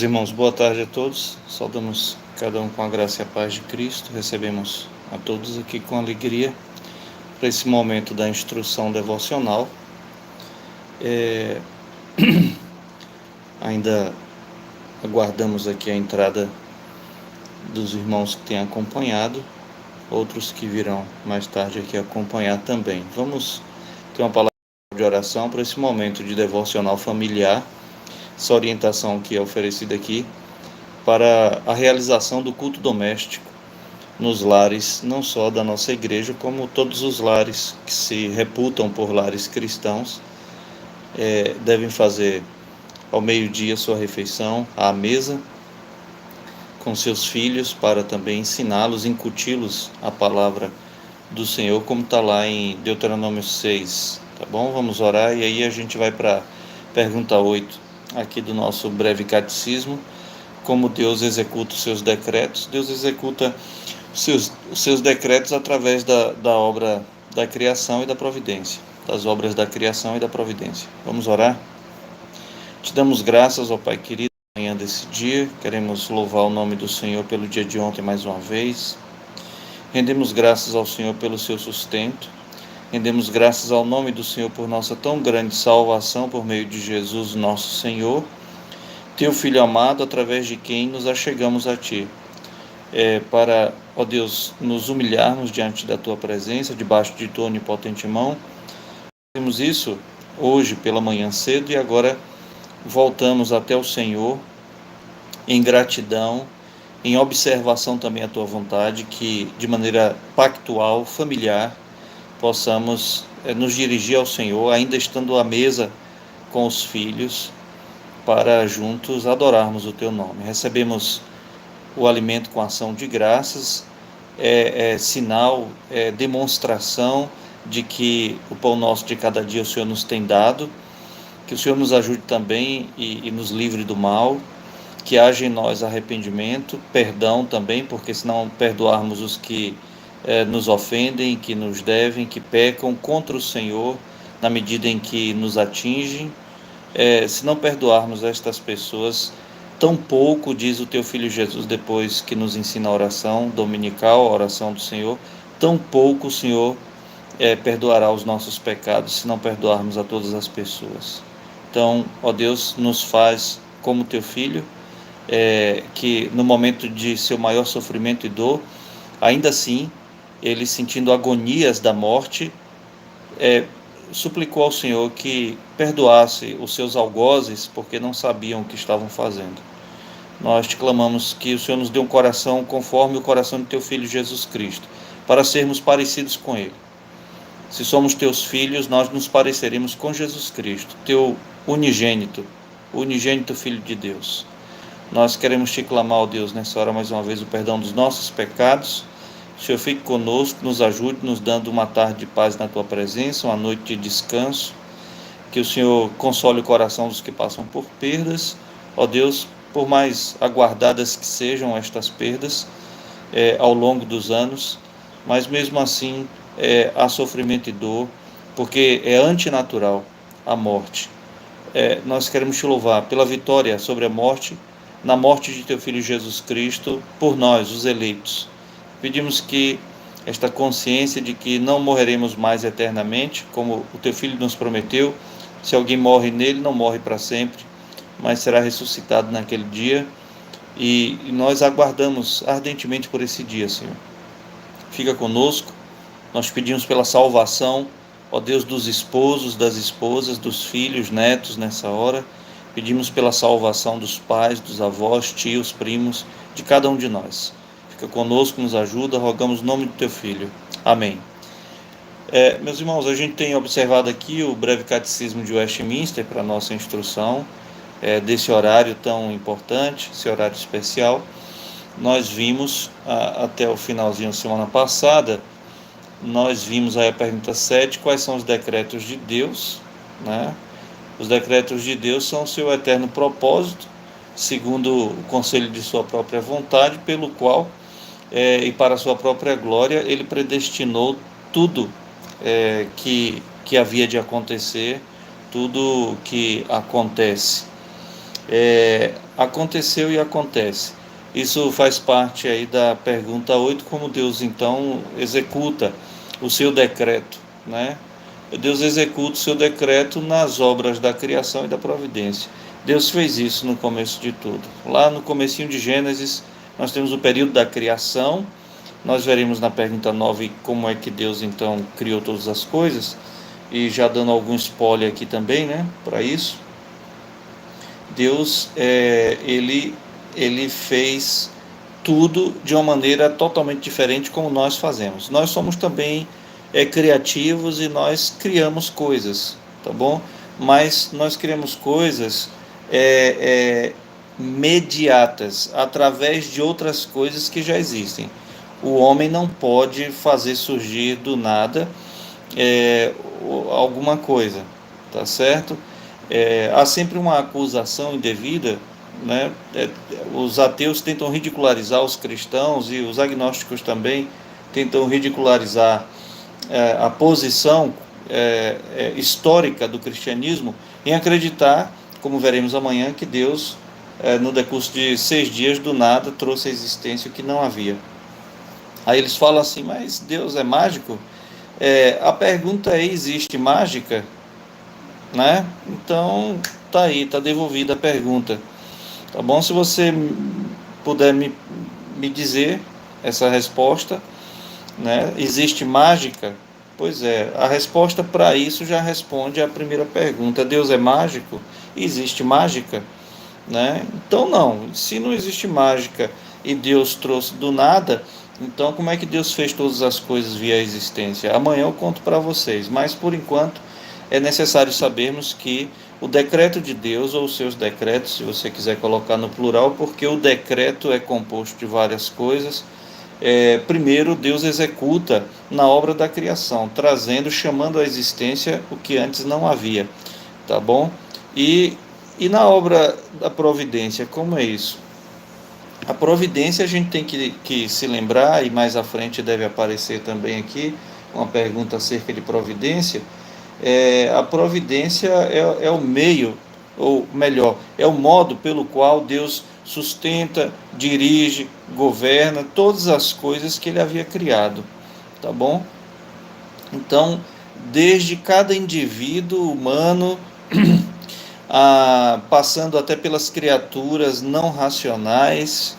Amados irmãos, boa tarde a todos. Saudamos cada um com a graça e a paz de Cristo. Recebemos a todos aqui com alegria para esse momento da instrução devocional. Ainda aguardamos aqui a entrada dos irmãos que têm acompanhado, outros que virão mais tarde aqui acompanhar também. Vamos ter uma palavra de oração para esse momento de devocional familiar. Essa orientação que é oferecida aqui para a realização do culto doméstico nos lares, não só da nossa igreja, como todos os lares que se reputam por lares cristãos, devem fazer ao meio-dia sua refeição à mesa com seus filhos, para também ensiná-los, incuti-los a palavra do Senhor, como está lá em Deuteronômio 6, tá bom? Vamos orar e aí a gente vai para a pergunta 8 aqui do nosso breve catecismo. Como Deus executa os seus decretos? Deus executa os seus decretos através da obra da criação e da providência, das obras da criação e da providência. Vamos orar? Te damos graças, ó Pai querido, amanhã desse dia. Queremos louvar o nome do Senhor pelo dia de ontem mais uma vez. Rendemos graças ao Senhor pelo seu sustento. Rendemos graças ao nome do Senhor por nossa tão grande salvação por meio de Jesus, nosso Senhor, Teu Filho amado, através de quem nos achegamos a Ti. Para, ó Deus, nos humilharmos diante da Tua presença, debaixo de Tua onipotente mão. Fizemos isso hoje pela manhã cedo e agora voltamos até o Senhor em gratidão, em observação também à Tua vontade, que de maneira pactual, familiar, possamos nos dirigir ao Senhor, ainda estando à mesa com os filhos, para juntos adorarmos o Teu nome. Recebemos o alimento com ação de graças, sinal, demonstração de que o pão nosso de cada dia o Senhor nos tem dado, que o Senhor nos ajude também e nos livre do mal, que haja em nós arrependimento, perdão também, porque se não perdoarmos os que nos ofendem, que nos devem, que pecam contra o Senhor, na medida em que nos atingem, se não perdoarmos estas pessoas, tão pouco, diz o Teu Filho Jesus, depois que nos ensina a oração dominical, a oração do Senhor, tão pouco o Senhor perdoará os nossos pecados, se não perdoarmos a todas as pessoas. Então, ó Deus, nos faz como Teu Filho, que no momento de seu maior sofrimento e dor, ainda assim, ele sentindo agonias da morte, suplicou ao Senhor que perdoasse os seus algozes, porque não sabiam o que estavam fazendo. Nós te clamamos que o Senhor nos dê um coração conforme o coração de Teu Filho Jesus Cristo, para sermos parecidos com Ele. Se somos Teus filhos, nós nos pareceremos com Jesus Cristo, Teu unigênito Filho de Deus. Nós queremos te clamar, ó Deus, nessa hora mais uma vez o perdão dos nossos pecados. O Senhor fique conosco, nos ajude, nos dando uma tarde de paz na Tua presença, uma noite de descanso. Que o Senhor console o coração dos que passam por perdas. Ó Deus, por mais aguardadas que sejam estas perdas ao longo dos anos, mas mesmo assim há sofrimento e dor, porque é antinatural a morte. Nós queremos te louvar pela vitória sobre a morte, na morte de Teu Filho Jesus Cristo, por nós, os eleitos. Pedimos que esta consciência de que não morreremos mais eternamente, como o Teu Filho nos prometeu, se alguém morre nele, não morre para sempre, mas será ressuscitado naquele dia, e nós aguardamos ardentemente por esse dia, Senhor. Fica conosco, nós pedimos pela salvação, ó Deus, dos esposos, das esposas, dos filhos, netos nessa hora, pedimos pela salvação dos pais, dos avós, tios, primos, de cada um de nós. Fica conosco, nos ajuda, rogamos o nome do Teu Filho. Amém. Meus irmãos, a gente tem observado aqui o breve catecismo de Westminster para a nossa instrução, desse horário tão importante, esse horário especial. Nós vimos, até o finalzinho da semana passada, nós vimos aí a pergunta 7, quais são os decretos de Deus, né? Os decretos de Deus são o seu eterno propósito, segundo o conselho de sua própria vontade, pelo qual, e para a sua própria glória, ele predestinou tudo que havia de acontecer, tudo que acontece. aconteceu e acontece. Isso faz parte aí da pergunta 8, como Deus então executa o seu decreto, né? Deus executa o seu decreto nas obras da criação e da providência. Deus fez isso no começo de tudo. Lá no comecinho de Gênesis, nós temos o período da criação. Nós veremos na pergunta 9 como é que Deus então criou todas as coisas. E já dando algum spoiler aqui também, né, para isso. Deus, ele fez tudo de uma maneira totalmente diferente como nós fazemos. Nós somos também criativos e nós criamos coisas, tá bom? Mas nós criamos coisas mediatas, através de outras coisas que já existem. O homem não pode fazer surgir do nada alguma coisa, tá certo? Há sempre uma acusação indevida, né? Os ateus tentam ridicularizar os cristãos e os agnósticos também tentam ridicularizar a posição histórica do cristianismo em acreditar, como veremos amanhã, que Deus, no decurso de 6 dias, do nada trouxe à existência o que não havia. Aí eles falam assim, mas Deus é mágico? A pergunta é, existe mágica? Né? Então, tá aí, tá devolvida a pergunta. Tá bom? Se você puder me dizer essa resposta, né? Existe mágica? Pois é, a resposta para isso já responde a primeira pergunta. Deus é mágico? Existe mágica? Né? Então não, se não existe mágica e Deus trouxe do nada, então como é que Deus fez todas as coisas via existência? Amanhã eu conto para vocês, mas por enquanto é necessário sabermos que o decreto de Deus, ou os seus decretos, se você quiser colocar no plural, porque o decreto é composto de várias coisas. Primeiro, Deus executa na obra da criação, chamando à existência o que antes não havia, tá bom? E na obra da providência, como é isso? A providência a gente tem que se lembrar, e mais à frente deve aparecer também aqui uma pergunta acerca de providência. A providência é o meio, ou melhor, é o modo pelo qual Deus sustenta, dirige, governa todas as coisas que ele havia criado, tá bom? Então, desde cada indivíduo humano, passando até pelas criaturas não racionais,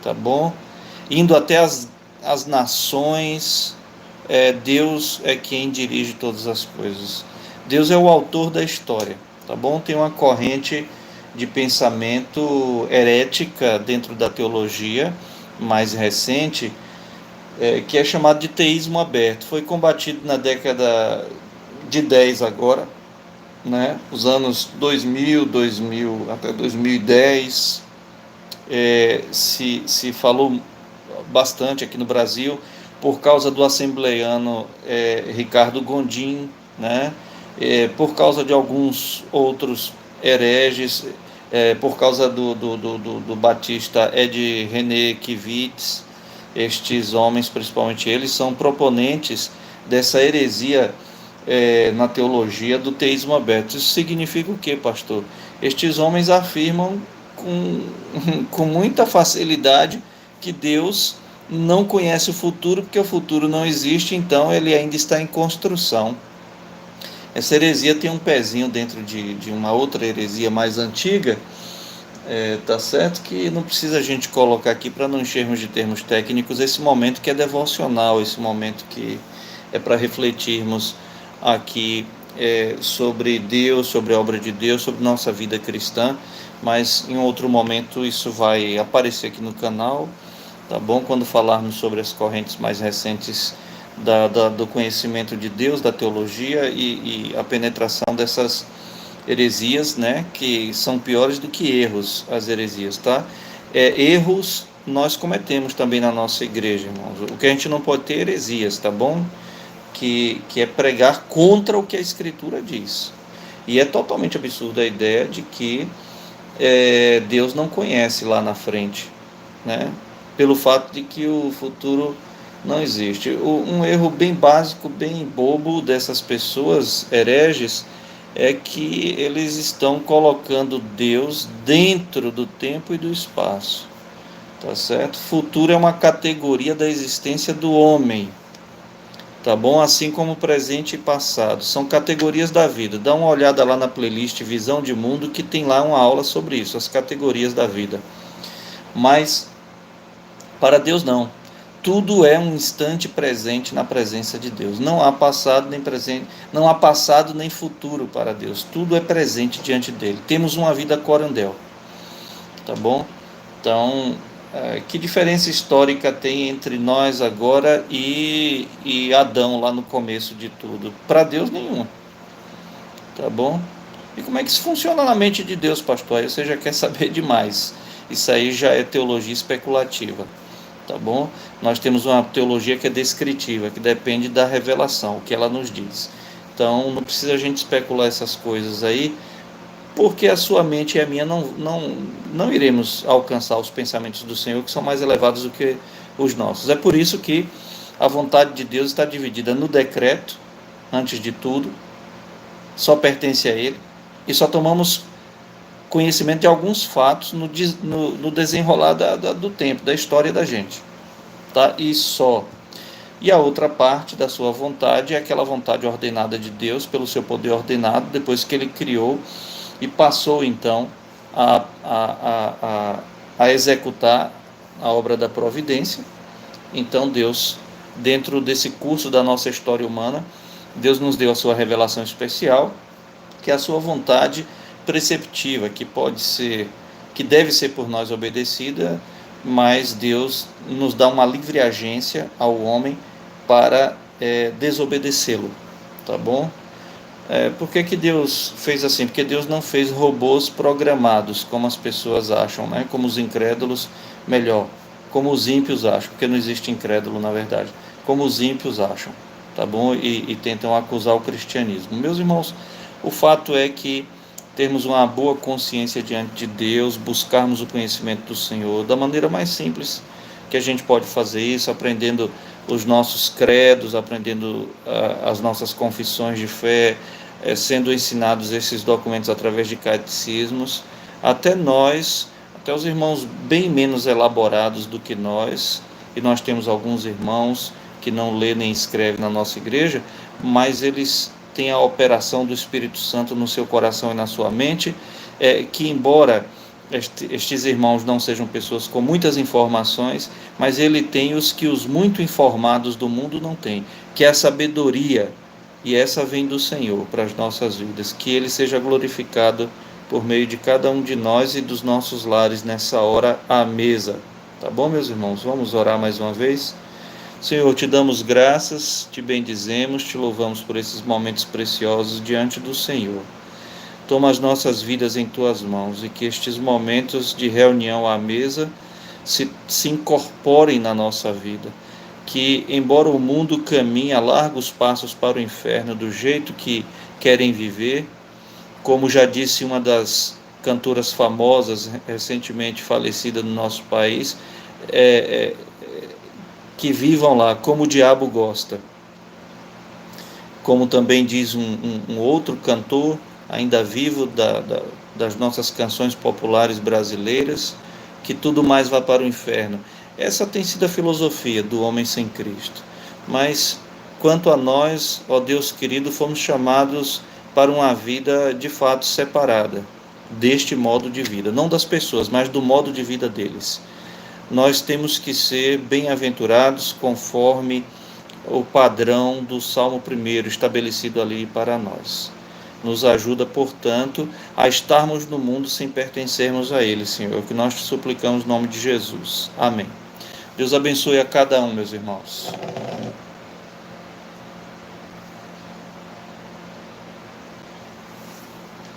tá bom? Indo até as nações, Deus é quem dirige todas as coisas. Deus é o autor da história, tá bom? Tem uma corrente de pensamento herética dentro da teologia mais recente, que é chamado de teísmo aberto. Foi combatido na década de 10 agora, né? Os anos 2000 até 2010, se falou bastante aqui no Brasil, por causa do assembleiano Ricardo Gondim, né? Por causa de alguns outros hereges, por causa do batista Ed René Kivitz. Estes homens, principalmente eles, são proponentes dessa heresia na teologia do teísmo aberto. Isso significa o quê, pastor? Estes homens afirmam com muita facilidade que Deus não conhece o futuro, porque o futuro não existe, então ele ainda está em construção. Essa heresia tem um pezinho dentro de uma outra heresia mais antiga, tá certo? Que não precisa a gente colocar aqui para não enchermos de termos técnicos esse momento que é devocional, esse momento que é para refletirmos aqui sobre Deus, sobre a obra de Deus, sobre nossa vida cristã, mas em outro momento isso vai aparecer aqui no canal, tá bom? Quando falarmos sobre as correntes mais recentes do conhecimento de Deus, da teologia e a penetração dessas heresias, né, que são piores do que erros, as heresias, tá? Erros nós cometemos também na nossa igreja, irmãos. O que a gente não pode ter heresias, tá bom? Que é pregar contra o que a Escritura diz. E é totalmente absurda a ideia de que Deus não conhece lá na frente, né? Pelo fato de que o futuro não existe. Um erro bem básico, bem bobo dessas pessoas hereges é que eles estão colocando Deus dentro do tempo e do espaço, tá certo? Futuro é uma categoria da existência do homem, tá bom? Assim como presente e passado, são categorias da vida. Dá uma olhada lá na playlist Visão de Mundo, que tem lá uma aula sobre isso, as categorias da vida. Mas para Deus não. Tudo é um instante presente na presença de Deus. Não há passado nem presente, não há passado nem futuro para Deus. Tudo é presente diante dele. Temos uma vida corandel, tá bom? Então, que diferença histórica tem entre nós agora e Adão lá no começo de tudo? Para Deus, nenhuma, tá bom? E como é que isso funciona na mente de Deus, pastor? Aí você já quer saber demais. Isso aí já é teologia especulativa, tá bom? Nós temos uma teologia que é descritiva, que depende da revelação, o que ela nos diz. Então, não precisa a gente especular essas coisas aí, porque a sua mente e a minha não iremos alcançar os pensamentos do Senhor, que são mais elevados do que os nossos. É por isso que a vontade de Deus está dividida no decreto, antes de tudo, só pertence a Ele, e só tomamos conhecimento de alguns fatos no desenrolar do tempo, da história da gente, tá? E só. E a outra parte da sua vontade é aquela vontade ordenada de Deus, pelo seu poder ordenado, depois que Ele criou e passou então a executar a obra da providência. Então Deus, dentro desse curso da nossa história humana, Deus nos deu a sua revelação especial, que é a sua vontade preceptiva, que deve ser por nós obedecida, mas Deus nos dá uma livre agência ao homem para desobedecê-lo, tá bom? Por que Deus fez assim? Porque Deus não fez robôs programados, como as pessoas acham, né? Como os incrédulos, melhor, como os ímpios acham, porque não existe incrédulo na verdade, como os ímpios acham, tá bom? E tentam acusar o cristianismo. Meus irmãos, o fato é que termos uma boa consciência diante de Deus, buscarmos o conhecimento do Senhor, da maneira mais simples que a gente pode fazer isso, aprendendo os nossos credos, aprendendo as nossas confissões de fé, sendo ensinados esses documentos através de catecismos, até nós, até os irmãos bem menos elaborados do que nós, e nós temos alguns irmãos que não lê nem escreve na nossa igreja, mas eles têm a operação do Espírito Santo no seu coração e na sua mente, que embora estes irmãos não sejam pessoas com muitas informações, mas ele tem os que os muito informados do mundo não têm, que é a sabedoria, e essa vem do Senhor para as nossas vidas. Que Ele seja glorificado por meio de cada um de nós e dos nossos lares nessa hora à mesa. Tá bom, meus irmãos? Vamos orar mais uma vez? Senhor, te damos graças, te bendizemos, te louvamos por esses momentos preciosos diante do Senhor. Toma as nossas vidas em tuas mãos e que estes momentos de reunião à mesa se incorporem na nossa vida. Que, embora o mundo caminhe a largos passos para o inferno do jeito que querem viver, como já disse uma das cantoras famosas recentemente falecida no nosso país, que vivam lá como o diabo gosta. Como também diz um outro cantor, ainda vivo, das nossas canções populares brasileiras, que tudo mais vai para o inferno. Essa tem sido a filosofia do homem sem Cristo. Mas, quanto a nós, ó Deus querido, fomos chamados para uma vida de fato separada deste modo de vida, não das pessoas, mas do modo de vida deles. Nós temos que ser bem-aventurados conforme o padrão do Salmo 1 estabelecido ali para nós. Nos ajuda, portanto, a estarmos no mundo sem pertencermos a ele, Senhor, que nós te suplicamos no nome de Jesus. Amém. Deus abençoe a cada um, meus irmãos.